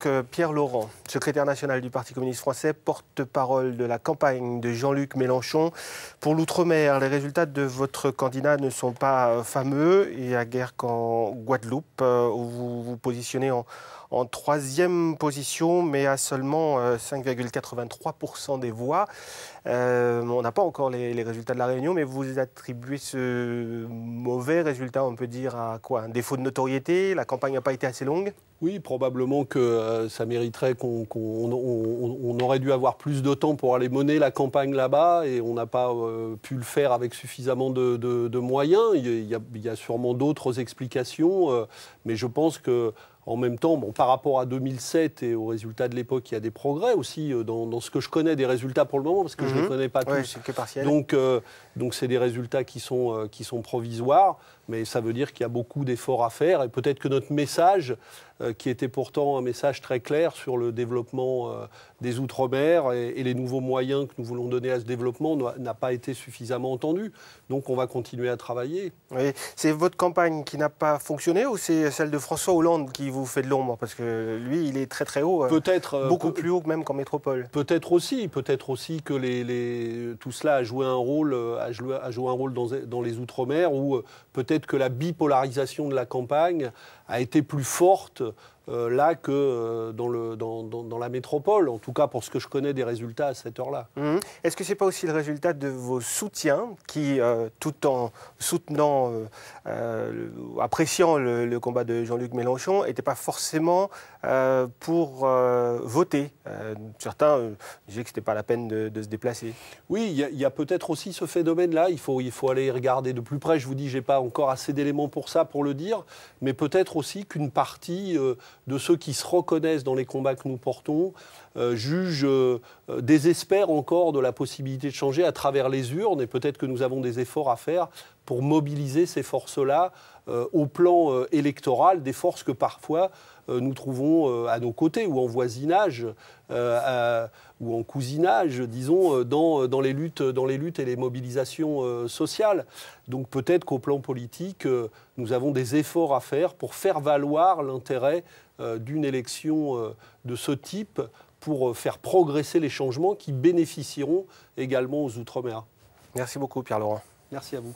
donc Pierre Laurent, secrétaire national du Parti communiste français, porte-parole de la campagne de Jean-Luc Mélenchon. Pour l'outre-mer, les résultats de votre candidat ne sont pas fameux. Il n'y a guère qu'en Guadeloupe, où vous vous positionnez en troisième position, mais à seulement 5,83% des voix. On n'a pas encore les résultats de la Réunion, mais vous attribuez ce mauvais résultat, on peut dire, à quoi? Un défaut de notoriété? La campagne n'a pas été assez longue? Oui, probablement que ça mériterait qu'on aurait dû avoir plus de temps pour aller mener la campagne là-bas et on n'a pas pu le faire avec suffisamment de moyens. Il y a sûrement d'autres explications, mais je pense que en même temps, bon, par rapport à 2007 et aux résultats de l'époque, il y a des progrès aussi dans ce que je connais des résultats pour le moment, parce que je ne les connais pas tous. Ouais, c'est que partiel. Donc c'est des résultats qui sont provisoires, mais ça veut dire qu'il y a beaucoup d'efforts à faire. Et peut-être que notre message, qui était pourtant un message très clair sur le développement des Outre-mer et les nouveaux moyens que nous voulons donner à ce développement, n'a pas été suffisamment entendu. Donc on va continuer à travailler. Oui. C'est votre campagne qui n'a pas fonctionné ou c'est celle de François Hollande qui vous fait de l'ombre? Parce que lui, il est très très haut, beaucoup plus haut même qu'en métropole. Peut-être aussi que tout cela a joué un rôle, dans les Outre-mer, où peut-être que la bipolarisation de la campagne a été plus forte là que dans la métropole, en tout cas pour ce que je connais des résultats à cette heure-là. Est-ce que ce n'est pas aussi le résultat de vos soutiens qui, tout en soutenant, appréciant le combat de Jean-Luc Mélenchon, n'étaient pas forcément pour voter? Certains disaient que ce n'était pas la peine de se déplacer. Oui, il y a peut-être aussi ce phénomène-là. Il faut aller regarder de plus près. Je vous dis, je n'ai pas encore assez d'éléments pour ça, pour le dire, mais peut-être aussi qu'une partie de ceux qui se reconnaissent dans les combats que nous portons désespèrent encore de la possibilité de changer à travers les urnes, et peut-être que nous avons des efforts à faire pour mobiliser ces forces-là au plan électoral, des forces que parfois nous trouvons à nos côtés ou en voisinage ou en cousinage, disons, dans les luttes et les mobilisations sociales. Donc peut-être qu'au plan politique, nous avons des efforts à faire pour faire valoir l'intérêt d'une élection de ce type pour faire progresser les changements qui bénéficieront également aux Outre-mer. Merci beaucoup, Pierre Laurent. Merci à vous.